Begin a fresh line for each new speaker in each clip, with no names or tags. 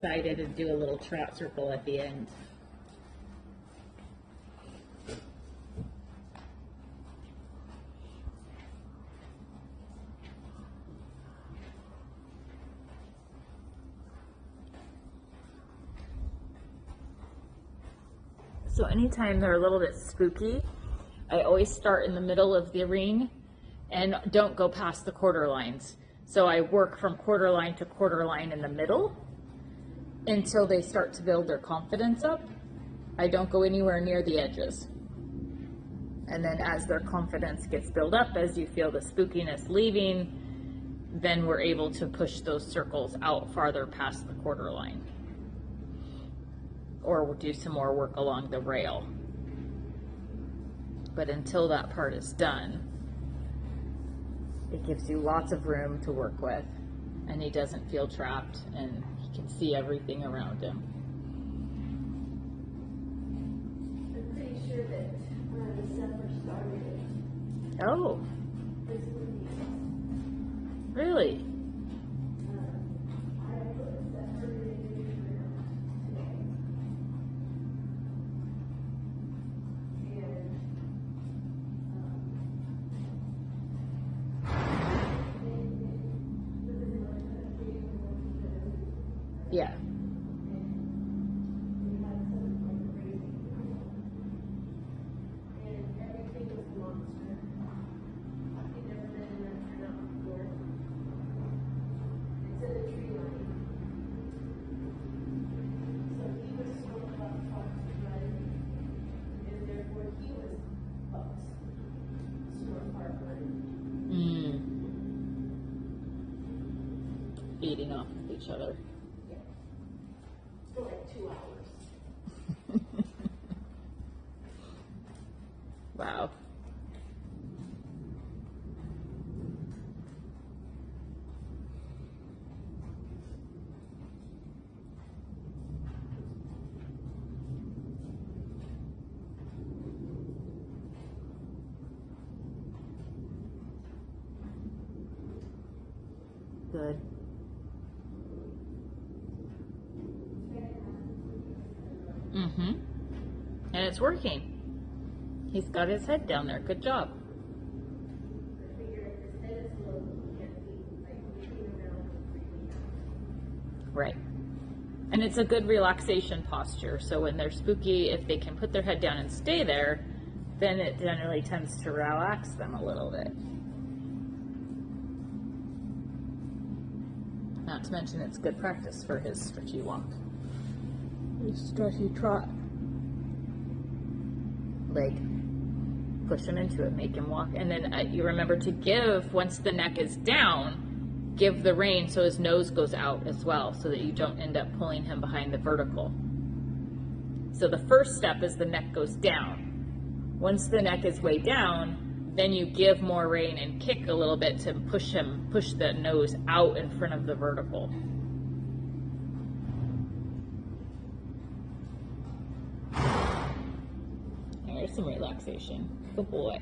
Decided to do a little trot circle at the end. So anytime they're a little bit spooky, I always start in the middle of the ring and don't go past the quarter lines. So I work from quarter line to quarter line in the middle until they start to build their confidence up. I don't go anywhere near the edges. And then as their confidence gets built up, as you feel the spookiness leaving, then we're able to push those circles out farther past the quarter line. Or we'll do some more work along the rail. But until that part is done, it gives you lots of room to work with, and he doesn't feel trapped, and he can see everything around him.
I'm pretty sure that when the summer started,
Oh,
this would be,
really?
I put that early today.
Yeah. Feeding off of each other.
For like 2 hours.
Wow. Good. Mm-hmm. And it's working. He's got his head down there. Good job. Right. And it's a good relaxation posture. So when they're spooky, if they can put their head down and stay there, then it generally tends to relax them a little bit. Not to mention it's good practice for his stretchy walk. His stretchy trot. Like, push him into it, make him walk. And then you remember to give, once the neck is down, give the rein so his nose goes out as well, so that you don't end up pulling him behind the vertical. So the first step is the neck goes down. Once the neck is way down, then you give more rein and kick a little bit to push the nose out in front of the vertical. There's some relaxation. Good boy.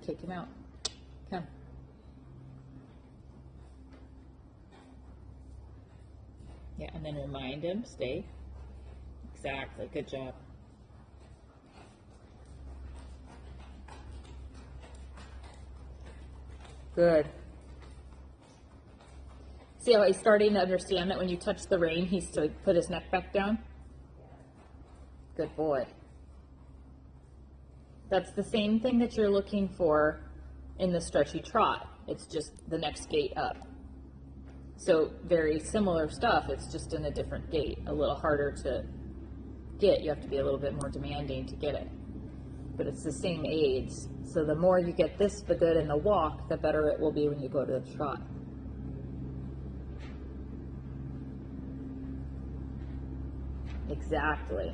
Kick him out. Come. Yeah, and then remind him, stay. Exactly, good job. Good. See how he's starting to understand that when you touch the rein, he's to put his neck back down? Good boy. That's the same thing that you're looking for in the stretchy trot. It's just the next gait up. So very similar stuff, it's just in a different gait, a little harder to get. You have to be a little bit more demanding to get it. But it's the same aids. So the more you get this the good in the walk, the better it will be when you go to the trot. Exactly.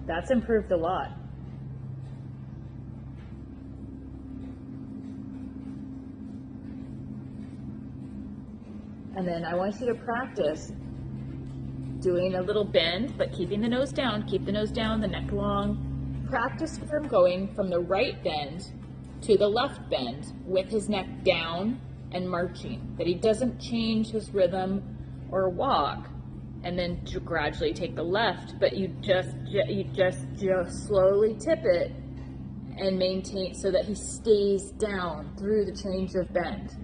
That's improved a lot. And then I want you to practice doing a little bend, but keeping the nose down. Keep the nose down, the neck long. Practice from going from the right bend to the left bend with his neck down and marching. That he doesn't change his rhythm or walk, and then to gradually take the left, but you just slowly tip it and maintain so that he stays down through the change of bend.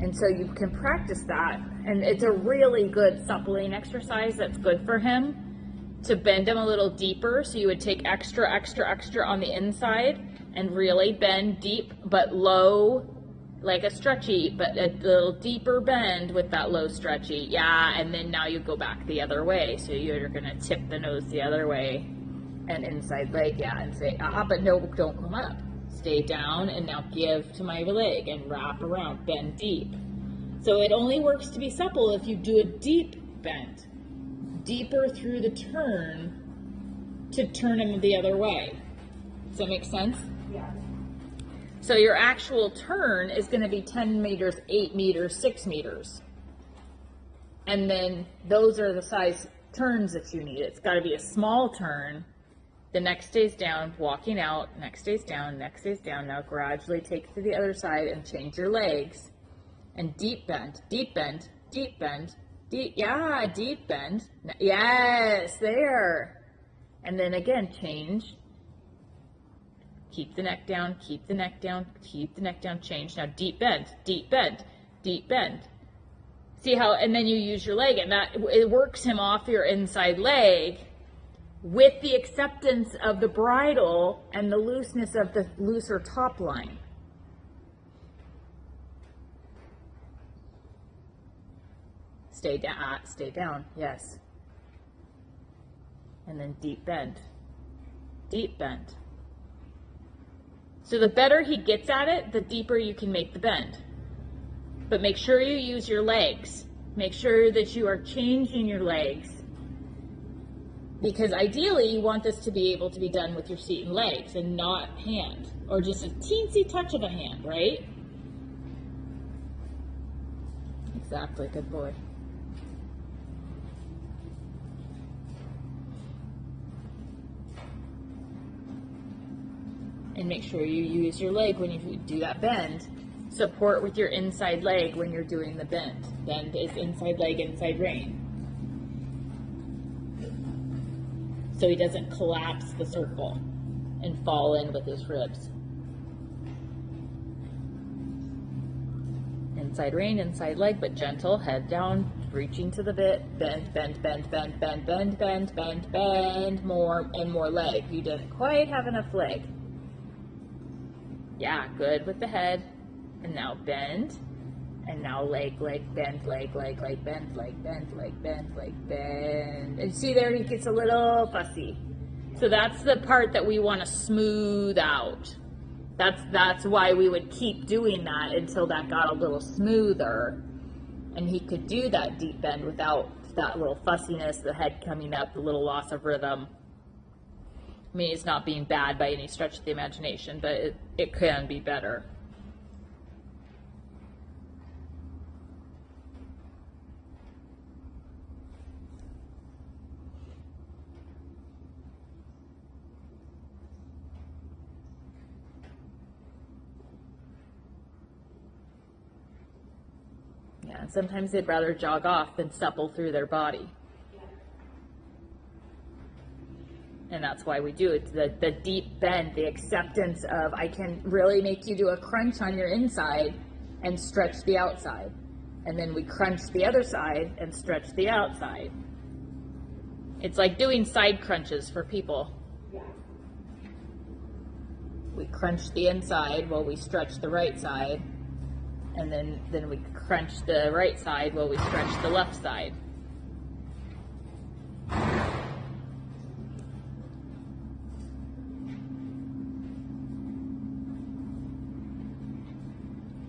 And so you can practice that, and it's a really good suppling exercise that's good for him to bend him a little deeper. So you would take extra on the inside and really bend deep but low, like a stretchy, but a little deeper bend with that low stretchy. Yeah, and then now you go back the other way. So you're gonna tip the nose the other way and inside leg, yeah, and say, but no, don't come up. Stay down, and now give to my leg and wrap around, bend deep. So it only works to be supple if you do a deep bend, deeper through the turn to turn him the other way. Does that make sense?
Yeah.
So your actual turn is going to be 10 meters, 8 meters, 6 meters. And then those are the size turns that you need. It's got to be a small turn. The neck stays down, walking out, neck stays down, neck stays down. Now gradually take it to the other side and change your legs. And deep bend, deep bend, deep bend, deep, yeah, deep bend. Yes, there. And then again, change. Keep the neck down, keep the neck down, keep the neck down, change. Now deep bend, deep bend, deep bend. See how, and then you use your leg, and that, it works him off your inside leg with the acceptance of the bridle and the looseness of the looser top line. Stay down, yes. And then deep bend, deep bend. So the better he gets at it, the deeper you can make the bend. But make sure you use your legs. Make sure that you are changing your legs. Because ideally, you want this to be able to be done with your seat and legs and not hand, or just a teensy touch of a hand, right? Exactly, good boy. And make sure you use your leg when you do that bend. Support with your inside leg when you're doing the bend. Bend is inside leg, inside rein. So he doesn't collapse the circle and fall in with his ribs. Inside rein, inside leg, but gentle, head down, reaching to the bit, bend, bend, bend, bend, bend, bend, bend, bend, bend, more and more leg. You didn't quite have enough leg. Yeah, good with the head. And now bend. And now leg, leg, bend, leg, leg, leg, bend, leg, bend, leg, bend, leg, bend. And see there, he gets a little fussy. So that's the part that we want to smooth out. That's why we would keep doing that until that got a little smoother. And he could do that deep bend without that little fussiness, the head coming up, the little loss of rhythm. I mean, it's not being bad by any stretch of the imagination, but it can be better. Yeah, and sometimes they'd rather jog off than supple through their body. And that's why we do it. The deep bend, the acceptance of, I can really make you do a crunch on your inside and stretch the outside. And then we crunch the other side and stretch the outside. It's like doing side crunches for people.
Yeah.
We crunch the inside while we stretch the right side. And then we crunch the right side while we stretch the left side.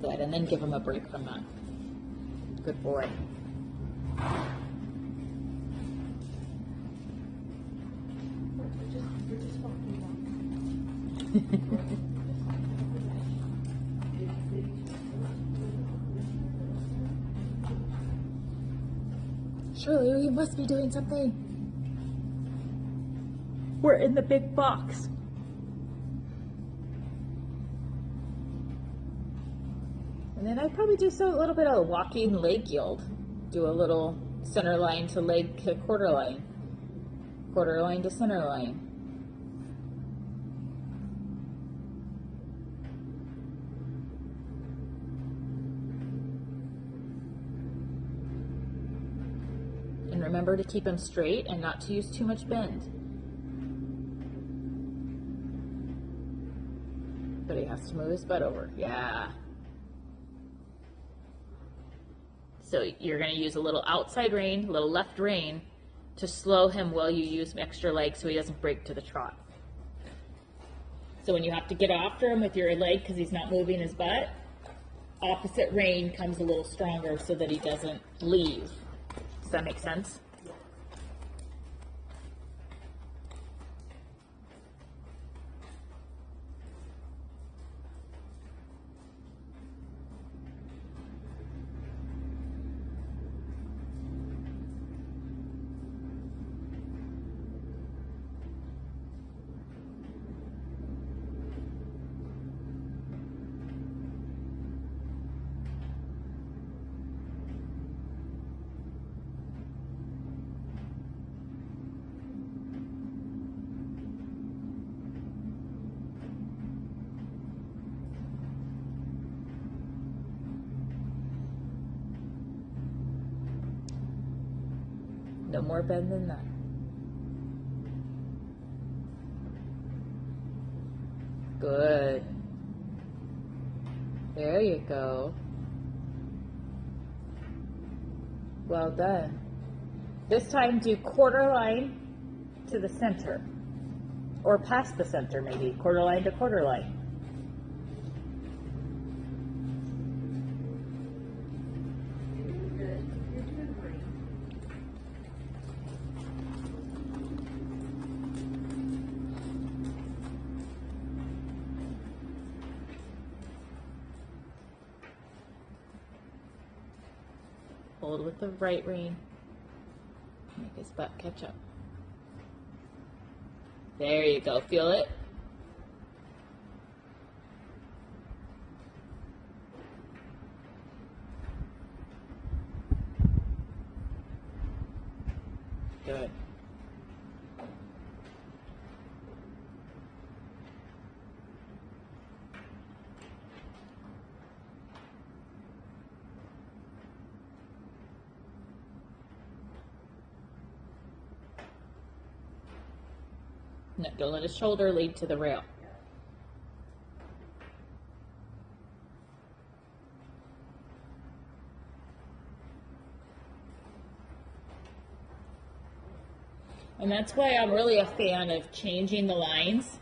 Good, and then give him a break from that. Good boy. Surely we must be doing something. We're in the big box. And then I'd probably do a little bit of walking leg yield. Do a little center line to leg to quarter line to center line. And remember to keep them straight and not to use too much bend. But he has to move his butt over. Yeah. So you're going to use a little outside rein, a little left rein to slow him while you use extra leg so he doesn't break to the trot. So when you have to get after him with your leg because he's not moving his butt, opposite rein comes a little stronger so that he doesn't leave. Does that make sense? No more bend than that. Good. There you go. Well done. This time do quarter line to the center. Or past the center maybe. Quarter line to quarter line. Hold with the right rein. Make his butt catch up. There you go. Feel it? Good. No, don't let his shoulder lead to the rail. And that's why I'm really a fan of changing the lines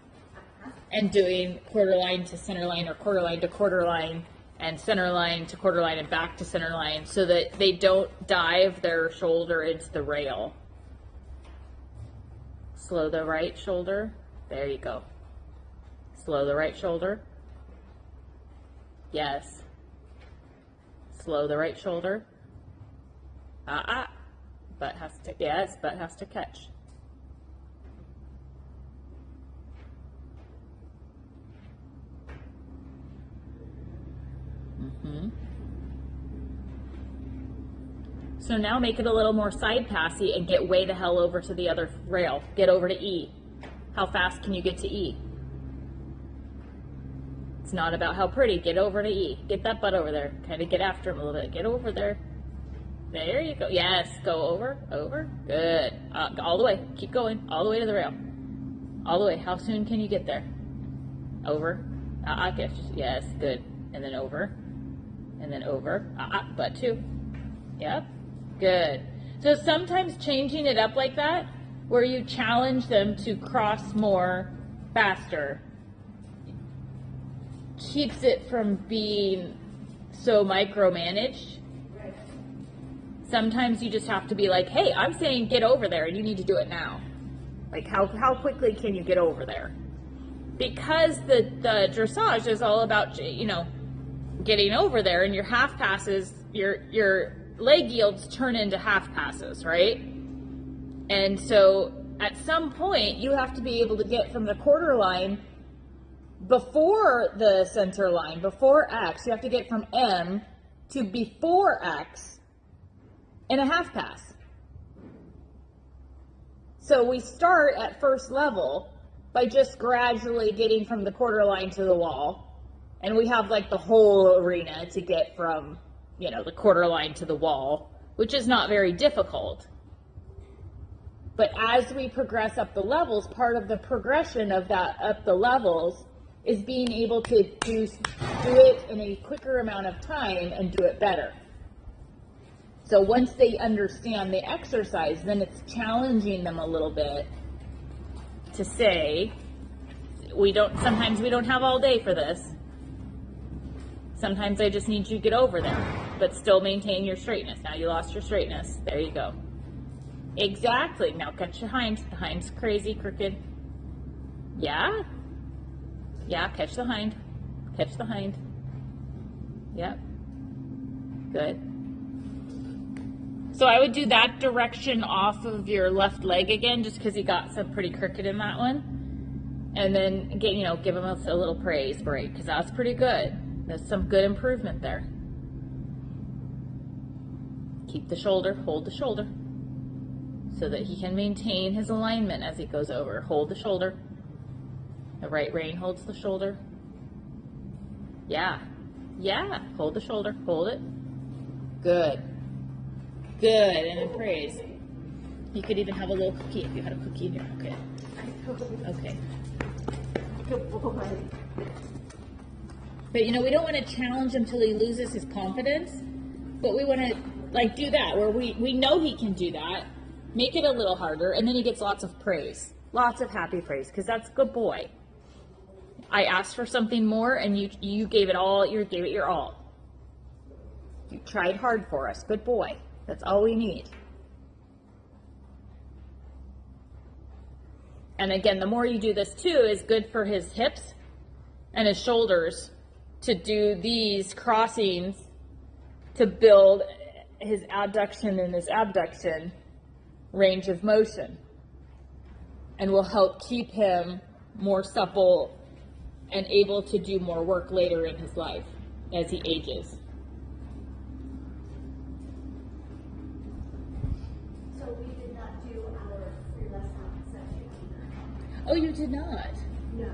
and doing quarter line to center line or quarter line to quarter line and center line to quarter line and back to center line so that they don't dive their shoulder into the rail. Slow the right shoulder. There you go. Slow the right shoulder. Yes. Slow the right shoulder. Butt has to, yes, butt has to catch. So now make it a little more side passy and get way the hell over to the other rail. Get over to E. How fast can you get to E? It's not about how pretty. Get over to E. Get that butt over there. Kind of get after him a little bit. Get over there. There you go. Yes. Go over. Over. Good. All the way. Keep going. All the way to the rail. All the way. How soon can you get there? Over. Yes. Good. And then over. And then over. Butt two. Yep. Good. So sometimes changing it up like that, where you challenge them to cross more faster, keeps it from being so micromanaged. Sometimes you just have to be like, hey, I'm saying get over there and you need to do it now. Like how quickly can you get over there? because the dressage is all about, you know, getting over there, and your half passes, your leg yields turn into half passes, right? And so at some point you have to be able to get from the quarter line before the center line, before X. You have to get from M to before X in a half pass. So we start at first level by just gradually getting from the quarter line to the wall. And we have like the whole arena to get from, you know, the quarter line to the wall, which is not very difficult. But as we progress up the levels, part of the progression of that up the levels is being able to do it in a quicker amount of time and do it better. So once they understand the exercise, then it's challenging them a little bit to say, sometimes we don't have all day for this. Sometimes I just need you to get over there, but still maintain your straightness. Now you lost your straightness. There you go. Exactly. Now catch your hind. The hind's crazy, crooked. Yeah. Yeah, catch the hind. Catch the hind. Yep. Good. So I would do that direction off of your left leg again, just because he got some pretty crooked in that one. And then, again, you know, give him a little praise break, because that's pretty good. There's some good improvement there. Keep the shoulder, hold the shoulder, so that he can maintain his alignment as he goes over. Hold the shoulder. The right rein holds the shoulder. Yeah. Yeah. Hold the shoulder. Hold it. Good. Good. And then praise. You could even have a little cookie if you had a cookie in here. Okay. Okay.
Good boy.
But you know, we don't want to challenge him till he loses his confidence. But we want to like do that where we know he can do that. Make it a little harder, and then he gets lots of praise. Lots of happy praise, because that's a good boy. I asked for something more, and you gave it all. You gave it your all. You tried hard for us. Good boy. That's all we need. And again, the more you do this too is good for his hips and his shoulders to do these crossings to build his adduction and his abduction range of motion, and will help keep him more supple and able to do more work later in his life as he ages.
So we did not do our free lesson session either.
Oh, you did not?
No.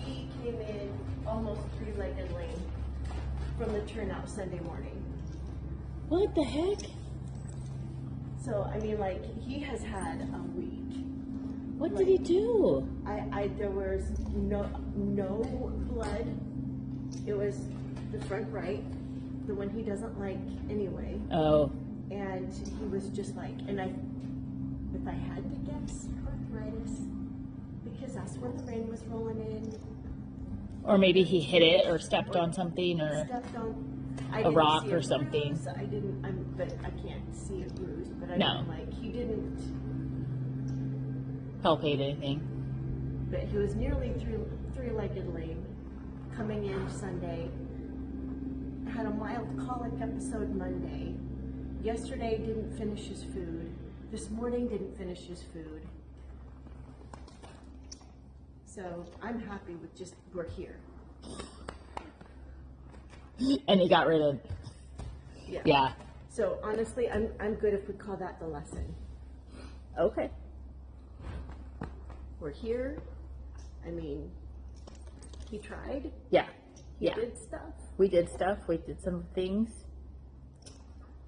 He came in almost three-legged lame from the turnout Sunday morning.
What the heck?
So, I mean, like, he has had a week.
What did he do?
There was no blood. It was the front right, the one he doesn't like anyway.
Oh.
And he was just like, if I had to guess, arthritis, because that's when the rain was rolling in.
Or maybe he hit it or stepped on something or
Stepped on
a rock or something.
But I can't see a bruise. But I
No.
mean, like, he didn't.
Palpate anything.
But he was nearly three-legged lame coming in Sunday. Had a mild colic episode Monday. Yesterday didn't finish his food. This morning didn't finish his food. So I'm happy with just we're here.
And he got rid of. Yeah.
So honestly, I'm good if we call that the lesson.
Okay.
We're here. I mean, he tried.
Yeah.
He
Yeah.
did stuff.
We did stuff. We did some things.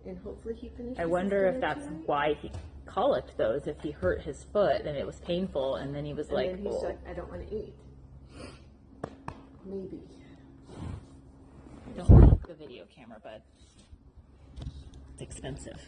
And hopefully he finished.
I wonder if that's why he colicked those. If he hurt his foot and it was painful, and then he was like,
And then he's like, I don't want to eat. Maybe.
don't like the video camera, but it's expensive.